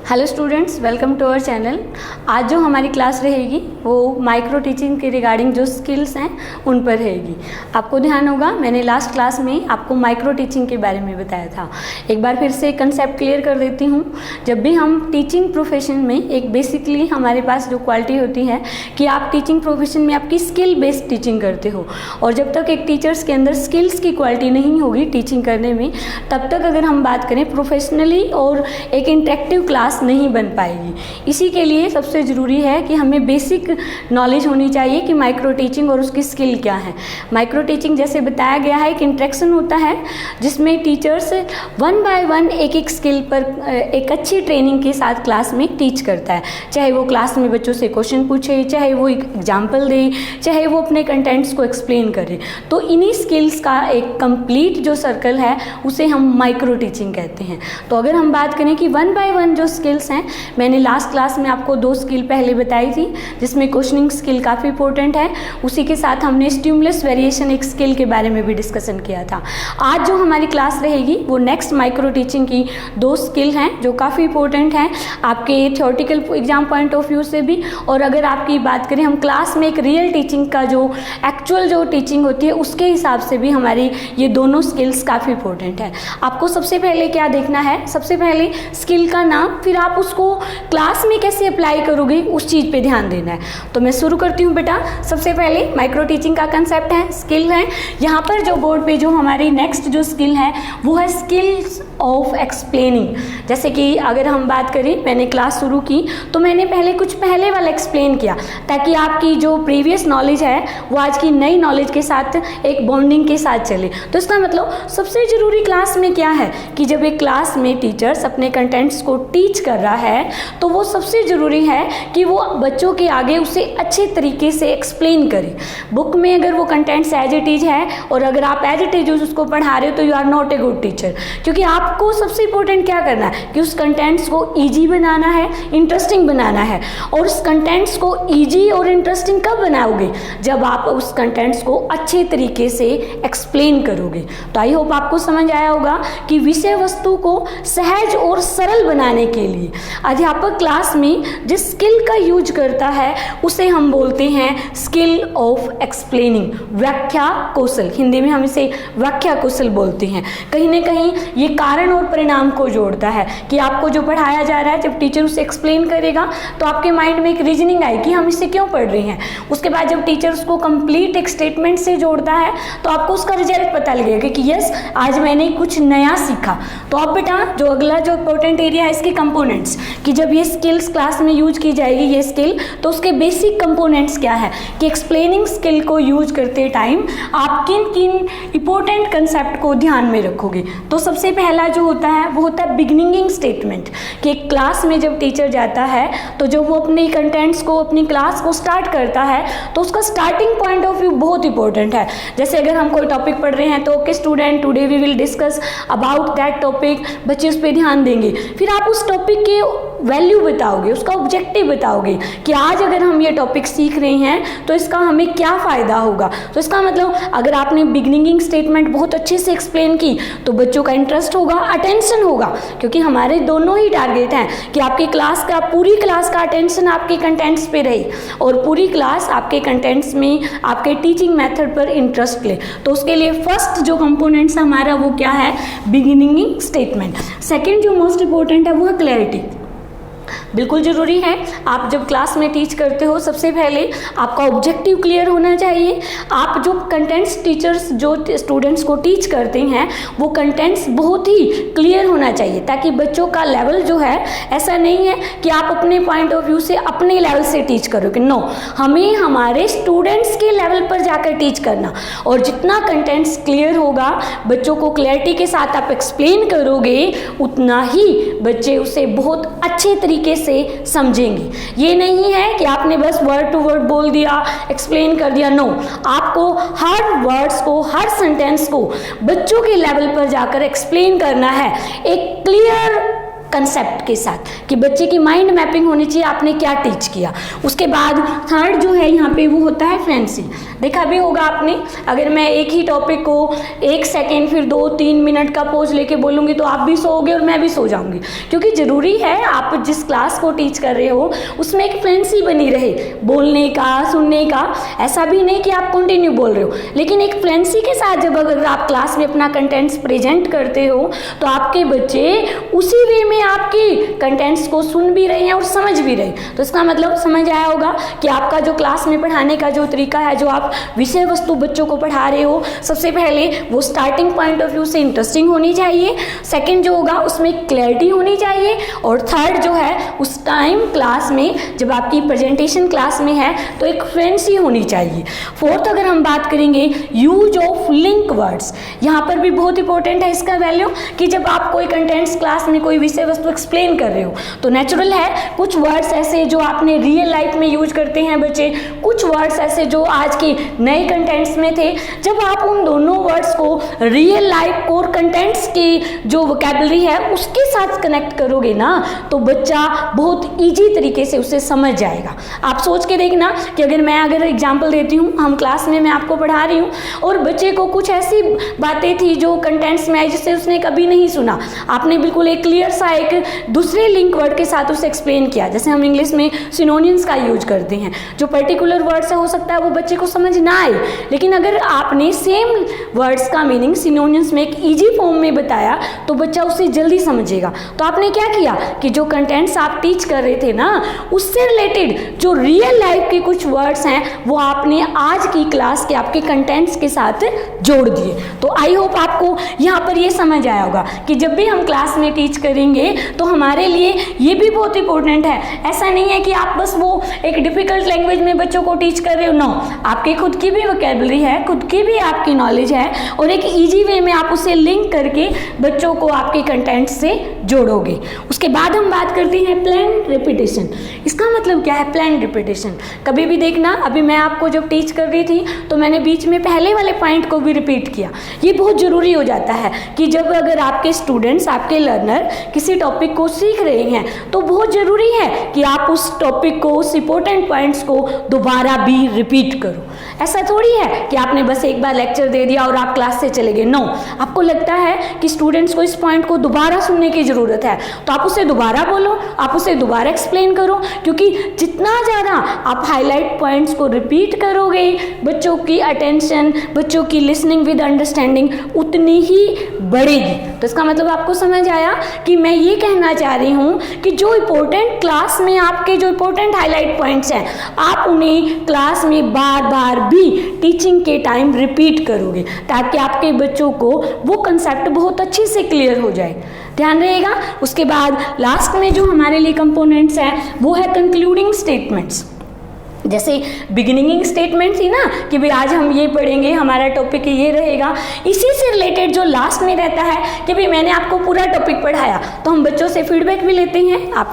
Hello students, welcome to our channel. आज जो हमारी क्लास रहेगी वो माइक्रो टीचिंग के रिगार्डिंग जो स्किल्स हैं उन पर रहेगी। आपको ध्यान होगा मैंने लास्ट क्लास में आपको माइक्रो टीचिंग के बारे में बताया था। एक बार फिर से कंसेप्ट क्लियर कर देती हूँ। जब भी हम टीचिंग प्रोफेशन में एक बेसिकली हमारे पास जो क्वालिटी होती है कि आप टीचिंग प्रोफेशन में आपकी स्किल बेस्ड टीचिंग करते हो, और जब तक एक टीचर्स के अंदर स्किल्स की क्वालिटी नहीं होगी टीचिंग करने में, तब तक अगर हम बात करें प्रोफेशनली और एक इंटरेक्टिव क्लास नहीं बन पाएगी। इसी के लिए सबसे ज़रूरी है कि हमें बेसिक नॉलेज होनी चाहिए कि माइक्रो टीचिंग और उसकी स्किल क्या है। माइक्रो टीचिंग जैसे बताया गया है, एक इंटरेक्शन होता है जिसमें टीचर्स वन बाय वन एक एक स्किल पर एक अच्छी ट्रेनिंग के साथ क्लास में टीच करता है। चाहे वो क्लास में बच्चों से क्वेश्चन पूछे, चाहे वो एग्जाम्पल दे, चाहे वो अपने कंटेंट्स को एक्सप्लेन करे। तो इन्हीं स्किल्स का एक कंप्लीट जो सर्कल है उसे हम माइक्रो टीचिंग कहते हैं। तो अगर हम बात करें कि वन बाय वन जो स्किल्स हैं, मैंने लास्ट क्लास में आपको 2 स्किल पहले बताई थी, जिसमें क्वेश्चनिंग स्किल काफ़ी इंपॉर्टेंट है। उसी के साथ हमने स्टिमुलस वेरिएशन एक स्किल के बारे में भी डिस्कशन किया था। आज जो हमारी क्लास रहेगी वो नेक्स्ट माइक्रो टीचिंग की 2 स्किल हैं जो काफ़ी इंपॉर्टेंट हैं आपके theoretical exam point of view से भी, और अगर आपकी बात करें हम क्लास में एक रियल टीचिंग का जो एक्चुअल जो टीचिंग होती है उसके हिसाब से भी हमारी ये दोनों स्किल्स काफ़ी इंपॉर्टेंट है। आपको सबसे पहले क्या देखना है, सबसे पहले स्किल का नाम, फिर आप उसको क्लास में कैसे अप्लाई करोगे उस चीज़ पे ध्यान देना है। तो मैं शुरू करती हूँ बेटा। सबसे पहले माइक्रो टीचिंग का कंसेप्ट है, स्किल है। यहाँ पर जो बोर्ड पे जो हमारी नेक्स्ट जो स्किल है वो है स्किल्स ऑफ एक्सप्लेनिंग। जैसे कि अगर हम बात करें, मैंने क्लास शुरू की तो मैंने पहले कुछ पहले वाला एक्सप्लेन किया ताकि आपकी जो प्रीवियस नॉलेज है वो आज की नई नॉलेज के साथ एक बॉन्डिंग के साथ चले। तो इसका मतलब सबसे ज़रूरी क्लास में क्या है कि जब एक क्लास में टीचर्स अपने कंटेंट्स को टीच कर रहा है तो वो सबसे ज़रूरी है कि वो बच्चों के आगे उसे अच्छे तरीके से एक्सप्लेन करे। बुक में अगर वो कंटेंट्स एज इट इज है और अगर आप एज इट इज उसको पढ़ा रहे हो तो you are not a good teacher, क्योंकि आपको सबसे इंपॉर्टेंट क्या करना है कि उस कंटेंट्स को ईजी बनाना है, इंटरेस्टिंग बनाना है। और उस कंटेंट्स को ईजी और इंटरेस्टिंग कब बनाओगे, जब आप उस कंटेंट्स को अच्छे तरीके से एक्सप्लेन करोगे। तो आई होप आपको समझ आया होगा कि विषय वस्तु को सहज और सरल बनाने के लिए अध्यापक क्लास में जिस स्किल का यूज करता है उसे हम बोलते हैं स्किल ऑफ एक्सप्लेनिंग, व्याख्या कौशल। हिंदी में हम इसे व्याख्या कौशल बोलते हैं। कहीं ना कहीं ये कारण और परिणाम को जोड़ता है कि आपको जो पढ़ाया जा रहा है जब टीचर उसे एक्सप्लेन करेगा तो आपके माइंड में एक रीजनिंग आएगी कि हम इसे क्यों पढ़ रहे हैं। उसके बाद जब टीचर उसको कंप्लीट एक स्टेटमेंट से जोड़ता है तो आपको उसका रिजल्ट पता लगेगा कि यस आज मैंने कुछ नया सीखा। तो अब बेटा जो अगला जो इंपॉर्टेंट एरिया है इसके कंपोनेंट्स, कि जब ये स्किल्स क्लास में यूज की जाएगी ये स्किल, तो उसके बेसिक कंपोनेंट्स क्या है कि एक्सप्लेनिंग स्किल को यूज करते टाइम आप किन किन इंपॉर्टेंट कंसेप्ट को ध्यान में रखोगे। तो सबसे पहला जो होता है वो होता है बिगिनिंग स्टेटमेंट, कि क्लास में जब टीचर जाता है तो जब वो अपने कंटेंट्स को अपनी क्लास को स्टार्ट करता है तो उसका स्टार्टिंग पॉइंट ऑफ व्यू बहुत इंपॉर्टेंट है। जैसे अगर हम कोई टॉपिक पढ़ रहे हैं तो okay student today we will discuss about that topic, बच्चे उस पर ध्यान देंगे। फिर आप उस टॉपिक के वैल्यू बताओगे, उसका ऑब्जेक्टिव बताओगे कि आज अगर हम ये टॉपिक सीख रहे हैं तो इसका हमें क्या फ़ायदा होगा। तो इसका मतलब अगर आपने बिगिनिंग स्टेटमेंट बहुत अच्छे से एक्सप्लेन की तो बच्चों का इंटरेस्ट होगा, अटेंशन होगा, क्योंकि हमारे दोनों ही टारगेट हैं कि आपकी क्लास का पूरी क्लास का अटेंशन आपके कंटेंट्स पे रहे और पूरी क्लास आपके कंटेंट्स में आपके टीचिंग मेथड पर इंटरेस्ट ले। तो उसके लिए फर्स्ट जो कंपोनेंट्स हमारा वो क्या है, बिगिनिंग स्टेटमेंट। सेकेंड जो मोस्ट इंपॉर्टेंट है वो है क्लैरिटी। बिल्कुल ज़रूरी है, आप जब क्लास में टीच करते हो सबसे पहले आपका ऑब्जेक्टिव क्लियर होना चाहिए। आप जो कंटेंट्स टीचर्स जो स्टूडेंट्स को टीच करते हैं वो कंटेंट्स बहुत ही क्लियर होना चाहिए ताकि बच्चों का लेवल जो है ऐसा नहीं है कि आप अपने पॉइंट ऑफ व्यू से अपने लेवल से टीच करोगे। नो, हमें हमारे स्टूडेंट्स के लेवल पर जाकर टीच करना, और जितना कंटेंट्स क्लियर होगा बच्चों को क्लैरिटी के साथ आप एक्सप्लेन करोगे उतना ही बच्चे उसे बहुत अच्छे तरीके से समझेंगे। ये नहीं है कि आपने बस वर्ड टू वर्ड बोल दिया, एक्सप्लेन कर दिया। नो, आपको हर वर्ड्स को, हर सेंटेंस को बच्चों के लेवल पर जाकर एक्सप्लेन करना है। एक क्लियर कंसेप्ट के साथ कि बच्चे की माइंड मैपिंग होनी चाहिए, आपने क्या टीच किया। उसके बाद थर्ड जो है यहाँ पे वो होता है फ्लुएंसी। देखा भी होगा आपने, अगर मैं एक ही टॉपिक को 1 सेकेंड फिर 2-3 मिनट का पोज लेके बोलूँगी तो आप भी सोओगे और मैं भी सो जाऊँगी, क्योंकि ज़रूरी है आप जिस क्लास को टीच कर रहे हो उसमें एक फ्लुएंसी बनी रहे, बोलने का, सुनने का। ऐसा भी नहीं कि आप कंटिन्यू बोल रहे हो, लेकिन एक फ्लुएंसी के साथ जब अगर आप क्लास में अपना कंटेंट्स प्रेजेंट करते हो तो आपके बच्चे उसी वे में आपकी कंटेंट्स को सुन भी रहे हैं और समझ भी रहे। तो इसका मतलब समझ आया होगा कि आपका जो क्लास में पढ़ाने का जो तरीका है, जो आप विषय वस्तु बच्चों को पढ़ा रहे हो, सबसे पहले वो स्टार्टिंग पॉइंट ऑफ व्यू से इंटरेस्टिंग होनी चाहिए, सेकंड जो होगा उसमें क्लैरिटी होनी चाहिए, और थर्ड जो है उस टाइम क्लास में जब आपकी प्रेजेंटेशन क्लास में है तो एक फ्लुएंसी होनी चाहिए। फोर्थ अगर हम बात करेंगे यूज ऑफ लिंक वर्ड्स, यहाँ पर भी बहुत इंपॉर्टेंट है इसका वैल्यू कि जब आप कोई कंटेंट्स क्लास में कोई विषय वस्तु एक्सप्लेन कर रहे हो तो नेचुरल है कुछ वर्ड्स ऐसे जो आपने रियल लाइफ में यूज करते हैं बच्चे, कुछ वर्ड्स ऐसे जो आज के नए कंटेंट्स में थे। जब आप उन दोनों वर्ड्स को रियल लाइफ और कंटेंट्स की जो वोकैबुलरी है उसके साथ कनेक्ट करोगे ना तो बच्चा बहुत ईजी तरीके से उसे समझ जाएगा। आप सोच के देखना कि अगर एग्जाम्पल देती हूँ, हम क्लास में मैं आपको पढ़ा रही हूँ और बच्चे को कुछ ऐसी बातें थी जो कंटेंट्स में आई जिससे उसने कभी नहीं सुना, आपने बिल्कुल एक क्लियर सा एक दूसरे लिंक वर्ड के साथ उसे एक्सप्लेन किया। जैसे हम इंग्लिश में सिनोनिम्स का यूज करते हैं, जो पर्टिकुलर वर्ड से हो सकता है वो बच्चे को समझ ना आए, लेकिन अगर आपने सेम वर्ड्स का मीनिंग सिनोनिम्स में एक इजी फॉर्म में बताया तो बच्चा उसे जल्दी समझेगा। तो आपने क्या किया कि जो कंटेंट्स आप टीच कर रहे थे ना उससे रिलेटेड जो रियल लाइफ के कुछ वर्ड्स हैं वो आपने आज की क्लास के आपके कंटेंट्स के साथ जोड़ दिए। तो आई होप आपको यहाँ पर ये समझ आया होगा कि जब भी हम क्लास में टीच करेंगे तो हमारे लिए ये भी बहुत इंपॉर्टेंट है। ऐसा नहीं है कि आप बस वो एक डिफिकल्ट लैंग्वेज में बच्चों को टीच कर रहे हो, नो, आपकी खुद की भी वोकैबुलरी है, खुद की भी आपकी नॉलेज है और एक ईजी वे में आप उसे लिंक करके बच्चों को आपके कंटेंट से जोड़ोगे। उसके बाद हम बात करते हैं प्लान रिपीटेशन। इसका मतलब क्या है प्लान रिपीटेशन? कभी भी देखना, अभी मैं आपको जब टीच कर रही थी तो मैंने बीच में पहले वाले पॉइंट को भी रिपीट किया। ये बहुत ज़रूरी हो जाता है कि जब अगर आपके स्टूडेंट्स, आपके लर्नर किसी टॉपिक को सीख रहे हैं तो बहुत ज़रूरी है कि आप उस टॉपिक को, उस इंपॉर्टेंट पॉइंट्स को दोबारा भी रिपीट करो। ऐसा थोड़ी है कि आपने बस एक बार लेक्चर दे दिया और आप क्लास से चले गए, नो, आपको लगता है कि स्टूडेंट्स को इस पॉइंट को दोबारा सुनने की ज़रूरत है तो आप उसे दोबारा बोलो, आप उसे दोबारा एक्सप्लेन करो, क्योंकि जितना ज़्यादा आप हाईलाइट पॉइंट्स को रिपीट करोगे बच्चों की अटेंशन, बच्चों की लिसनिंग विद अंडरस्टैंडिंग उतनी ही बढ़ेगी। तो इसका मतलब आपको समझ आया कि मैं ये कहना चाह रही हूँ कि जो इम्पोर्टेंट क्लास में आपके जो इम्पोर्टेंट हाईलाइट पॉइंट्स हैं आप उन्हें क्लास में बार बार भी टीचिंग के टाइम रिपीट करोगे ताकि आपके बच्चों को वो कंसेप्ट बहुत अच्छे से क्लियर हो जाए। ध्यान रहेगा। उसके बाद लास्ट में जो हमारे लिए कंपोनेंट्स हैं वो है कंक्लूडिंग स्टेटमेंट्स। जैसे बिगिनिंग स्टेटमेंट थी ना कि भाई आज हम ये पढ़ेंगे, हमारा टॉपिक ये रहेगा, इसी से रिलेटेड जो लास्ट में रहता है कि भाई मैंने आपको पूरा टॉपिक पढ़ाया तो हम बच्चों से फीडबैक भी लेते हैं।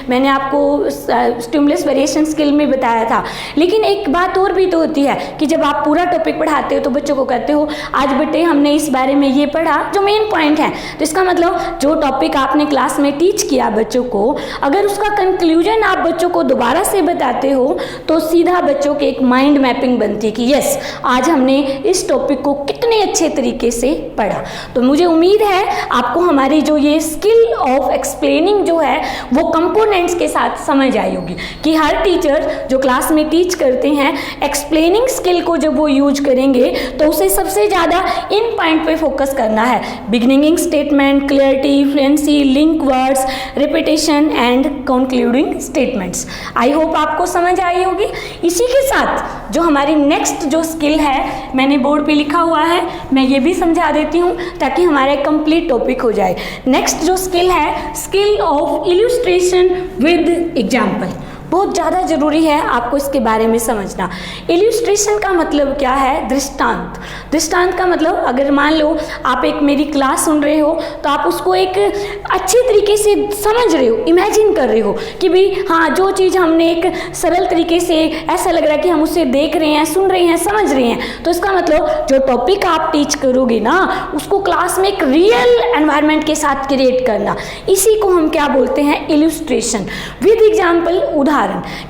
मैंने आपको स्टिमुलस वेरिएशन स्किल में बताया था, लेकिन एक बात और भी तो होती है कि जब आप पूरा टॉपिक पढ़ाते हो तो बच्चों को कहते हो आज बेटे हमने इस बारे में ये पढ़ा जो मेन पॉइंट है। तो इसका मतलब जो टॉपिक आपने क्लास में टीच किया बच्चों को, अगर उसका कंक्लूजन आप बच्चों को दोबारा से बताते हो तो सीधा बच्चों के एक माइंड मैपिंग बनती है कि यस आज हमने इस टॉपिक को कितने अच्छे तरीके से पढ़ा। तो मुझे उम्मीद है आपको हमारी जो ये स्किल ऑफ एक्सप्लेनिंग जो है वो कंपोनेंट्स के साथ समझ आई होगी कि हर टीचर जो क्लास में टीच करते हैं एक्सप्लेनिंग स्किल को जब वो यूज करेंगे तो उसे सबसे ज़्यादा इन पॉइंट पे फोकस करना है, beginning statement, clarity, fluency, link words, repetition and concluding statements. I hope आपको समझ आई होगी। इसी के साथ जो हमारी नेक्स्ट जो स्किल है मैंने बोर्ड पे लिखा हुआ है, मैं ये भी समझा देती हूँ ताकि हमारा एक कंप्लीट टॉपिक हो जाए। नेक्स्ट जो स्किल है skill of illustration with example. बहुत ज़्यादा ज़रूरी है आपको इसके बारे में समझना। इल्यूस्ट्रेशन का मतलब क्या है? दृष्टांत। दृष्टांत का मतलब अगर मान लो आप एक मेरी क्लास सुन रहे हो तो आप उसको एक अच्छे तरीके से समझ रहे हो, इमेजिन कर रहे हो कि भाई हाँ, जो चीज़ हमने एक सरल तरीके से ऐसा लग रहा है कि हम उसे देख रहे हैं, सुन रहे हैं, समझ रहे हैं। तो इसका मतलब जो टॉपिक आप टीच करोगे ना, उसको क्लास में एक रियल एनवायरनमेंट के साथ क्रिएट करना, इसी को हम क्या बोलते हैं? इल्यूस्ट्रेशन विद एग्जाम्पल, उदाहरण।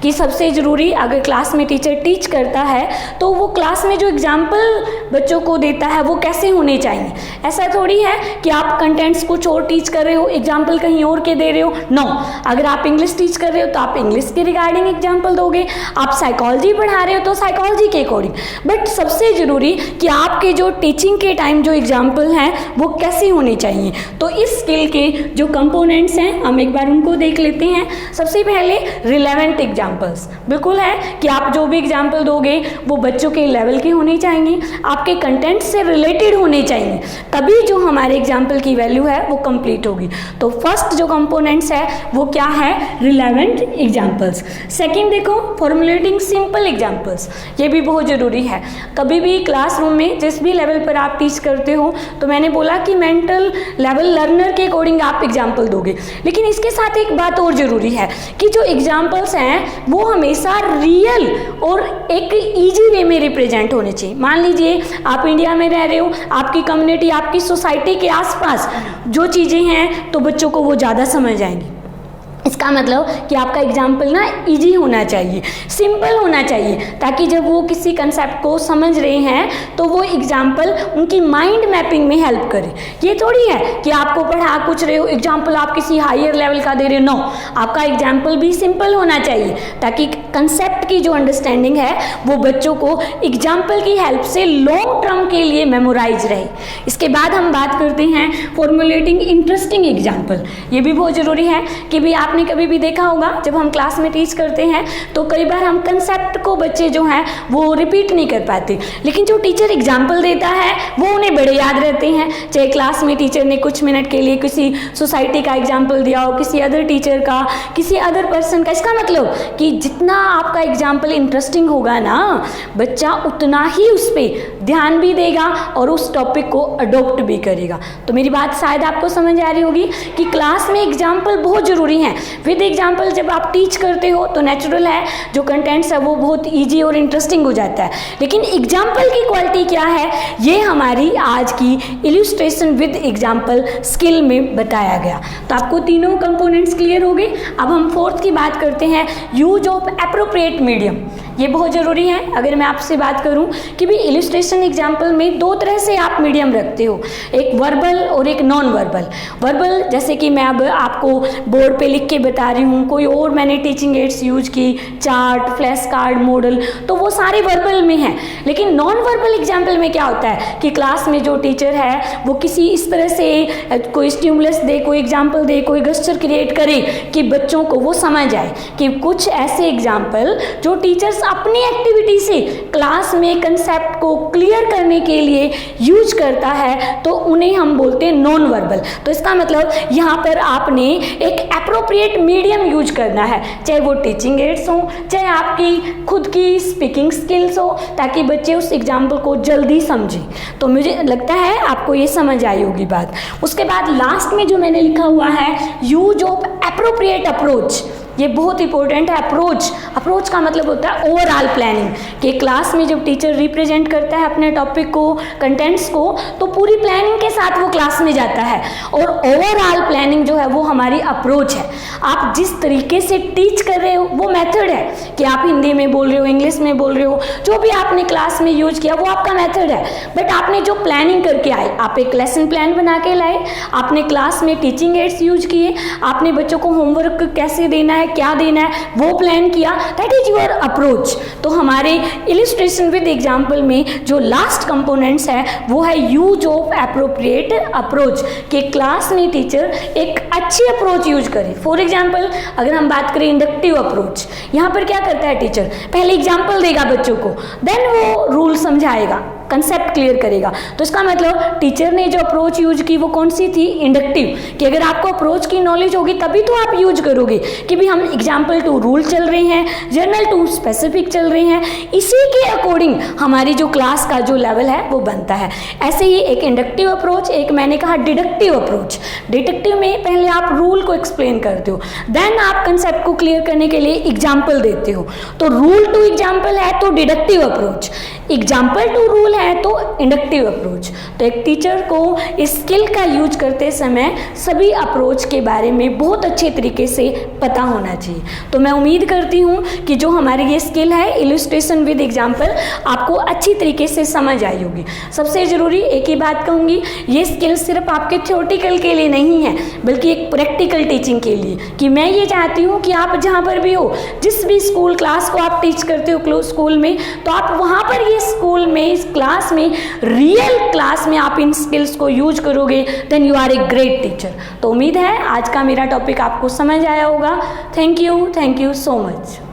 कि सबसे ज़रूरी अगर क्लास में टीचर टीच करता है तो वो क्लास में जो एग्जाम्पल बच्चों को देता है वो कैसे होने चाहिए। ऐसा थोड़ी है कि आप कंटेंट्स कुछ और टीच कर रहे हो, एग्जाम्पल कहीं और के दे रहे हो। नो, अगर आप इंग्लिश टीच कर रहे हो तो आप इंग्लिश के रिगार्डिंग एग्जाम्पल दोगे, आप साइकोलॉजी पढ़ा रहे हो तो साइकोलॉजी के अकॉर्डिंग। बट सबसे ज़रूरी कि आपके जो टीचिंग के टाइम जो एग्जाम्पल हैं वो कैसे होने चाहिए। तो इस स्किल के जो कंपोनेंट्स हैं हम एक बार उनको देख लेते हैं। सबसे पहले रिलेवेंट एग्जाम्पल्स, बिल्कुल है कि आप जो भी एग्जाम्पल दोगे वो बच्चों के लेवल के होने चाहिए, आपके कंटेंट से रिलेटेड होने चाहिए, तभी जो हमारे एग्जाम्पल की वैल्यू है वो कंप्लीट होगी। तो फर्स्ट जो कंपोनेंट्स है वो क्या है? Relevant examples. सेकंड देखो, फॉर्मुलेटिंग सिंपल एग्जाम्पल्स, ये भी बहुत ज़रूरी है। कभी भी क्लासरूम में जिस भी लेवल पर आप टीच करते हो, तो मैंने बोला कि मेंटल लेवल लर्नर के अकॉर्डिंग आप एग्जाम्पल दोगे, लेकिन इसके साथ एक बात और ज़रूरी है कि जो एग्जाम्पल्स हैं वो हमेशा रियल और एक ईजी वे में रिप्रेजेंट होने चाहिए। मान लीजिए आप इंडिया में रह रहे हो, आपकी कम्युनिटी, आपकी सोसाइटी के आसपास जो चीज़ें हैं तो बच्चों को वो ज़्यादा समझ आएंगी। इसका मतलब कि आपका एग्जाम्पल ना इजी होना चाहिए, सिंपल होना चाहिए, ताकि जब वो किसी कंसेप्ट को समझ रहे हैं तो वो एग्जाम्पल उनकी माइंड मैपिंग में हेल्प करे। ये थोड़ी है कि आपको पढ़ा कुछ रहे हो, एग्जाम्पल आप किसी हायर लेवल का दे रहे हो। नो, आपका एग्जाम्पल भी सिंपल होना चाहिए ताकि कंसेप्ट की जो अंडरस्टैंडिंग है वो बच्चों को एग्जाम्पल की हेल्प से लॉन्ग टर्म के लिए मेमोराइज रहे। इसके बाद हम बात करते हैं फॉर्मुलेटिंग इंटरेस्टिंग एग्जाम्पल। ये भी बहुत ज़रूरी है कि भी आपने कभी भी देखा होगा जब हम क्लास में टीच करते हैं तो कई बार हम कंसेप्ट को बच्चे जो हैं वो रिपीट नहीं कर पाते, लेकिन जो टीचर एग्जाम्पल देता है वो उन्हें बड़े याद रहते हैं। चाहे क्लास में टीचर ने कुछ मिनट के लिए किसी सोसाइटी का एग्जाम्पल दिया हो, किसी अदर टीचर का, किसी अदर पर्सन का। इसका मतलब कि जितना आपका एग्जाम्पल इंटरेस्टिंग होगा ना, बच्चा उतना ही उस पर ध्यान भी देगा और उस टॉपिक को अडोप्ट भी करेगा। तो मेरी बात शायद आपको समझ आ रही होगी कि क्लास में एग्जाम्पल बहुत ज़रूरी हैं। विद एग्जाम्पल जब आप टीच करते हो तो नेचुरल है जो कंटेंट्स है वो बहुत ईजी और इंटरेस्टिंग हो जाता है, लेकिन एग्जाम्पल की क्वालिटी क्या है ये हमारी आज की इल्यूस्ट्रेशन विद एग्जाम्पल स्किल में बताया गया। तो आपको तीनों कंपोनेंट्स क्लियर हो गए। अब हम फोर्थ की बात करते हैं, यूज ऑफ एप्रोप्रिएट मीडियम। ये बहुत ज़रूरी है। अगर मैं आपसे बात करूं कि भी इल्यूस्ट्रेशन एग्जाम्पल में दो तरह से आप मीडियम रखते हो, एक वर्बल और एक नॉन वर्बल। वर्बल जैसे कि मैं अब आपको बोर्ड पे लिख के बता रही हूँ, कोई और मैंने टीचिंग एड्स यूज की, चार्ट, फ्लैश कार्ड, मॉडल, तो वो सारे वर्बल में हैं। लेकिन नॉन वर्बल एग्जाम्पल में क्या होता है कि क्लास में जो टीचर है वो किसी इस तरह से कोई स्टिमुलस दे, कोई एग्जाम्पल दे, कोई गेस्चर क्रिएट करे कि बच्चों को वो समझ आए। कि कुछ ऐसे एग्जाम्पल जो टीचर्स अपनी एक्टिविटी से क्लास में कंसेप्ट को क्लियर करने के लिए यूज करता है तो उन्हें हम बोलते हैं नॉन वर्बल। तो इसका मतलब यहाँ पर आपने एक एप्रोप्रिएट मीडियम यूज करना है, चाहे वो टीचिंग एड्स हो, चाहे आपकी खुद की स्पीकिंग स्किल्स हो, ताकि बच्चे उस एग्जाम्पल को जल्दी समझें। तो मुझे लगता है आपको ये समझ आई होगी बात। उसके बाद लास्ट में जो मैंने लिखा हुआ है, यूज ऑफ एप्रोप्रिएट अप्रोच, ये बहुत इंपॉर्टेंट है। अप्रोच का मतलब होता है ओवरऑल प्लानिंग, कि क्लास में जब टीचर रिप्रेजेंट करता है अपने टॉपिक को, कंटेंट्स को, तो पूरी प्लानिंग के साथ वो क्लास में जाता है। और ओवरऑल प्लानिंग जो है वो हमारी अप्रोच है। आप जिस तरीके से टीच कर रहे हो वो मेथड है, कि आप हिंदी में बोल रहे हो, इंग्लिश में बोल रहे हो, जो भी आपने क्लास में यूज किया वो आपका मेथड है। बट आपने जो प्लानिंग करके आए, आप एक लेसन प्लान बना के लाए, आपने क्लास में टीचिंग एड्स यूज किए, आपने बच्चों को होमवर्क कैसे देना है, क्या देना है वो प्लान किया, दैट इज योर अप्रोच। तो हमारे इलिस्ट्रेशन विद एग्जाम्पल में जो लास्ट कंपोनेंट्स है वो है यूज ऑफ एप्रोप्रिएट अप्रोच, कि क्लास में टीचर एक अच्छी अप्रोच यूज करे। फॉर एग्जाम्पल अगर हम बात करें इंडक्टिव अप्रोच, यहाँ पर क्या करता है टीचर, पहले एग्जाम्पल देगा बच्चों को, देन वो रूल समझाएगा, कंसेप्ट क्लियर करेगा। तो इसका मतलब टीचर ने जो अप्रोच यूज की वो कौन सी थी, इंडक्टिव, कि अगर आपको अप्रोच की नॉलेज होगी तभी तो आप यूज करोगे कि भी हम एग्जाम्पल टू रूल चल रहे हैं, जर्नल टू स्पेसिफिक चल रहे हैं, इसी के अकॉर्डिंग हमारी जो क्लास का जो लेवल है वो बनता है। ऐसे ही एक इंडक्टिव अप्रोच, एक मैंने कहा डिडक्टिव अप्रोच। डिडक्टिव में पहले आप रूल को एक्सप्लेन करते हो, देन आप कंसेप्ट को क्लियर करने के लिए एग्जाम्पल देते हो। तो रूल टू एग्जाम्पल है तो deductive approach, example to rule है तो इंडक्टिव अप्रोच। तो एक टीचर को स्किल का यूज करते समय सभी अप्रोच के बारे में बहुत अच्छे तरीके से पता होना चाहिए। तो मैं उम्मीद करती हूँ कि जो हमारी ये स्किल है इलस्ट्रेशन विद एग्जाम्पल आपको अच्छी तरीके से समझ आई होगी। सबसे ज़रूरी एक ही बात कहूँगी, ये स्किल सिर्फ आपके थ्योरेटिकल के लिए नहीं है बल्कि एक प्रैक्टिकल टीचिंग के लिए, कि मैं ये चाहती हूँ कि आप जहाँ पर भी हो, जिस भी स्कूल क्लास को आप टीच करते हो स्कूल में, तो आप वहाँ पर ये स्कूल में, इस क्लास में, रियल क्लास में आप इन स्किल्स को यूज करोगे, then you are a great teacher. तो उम्मीद है आज का मेरा टॉपिक आपको समझ आया होगा। Thank you so much.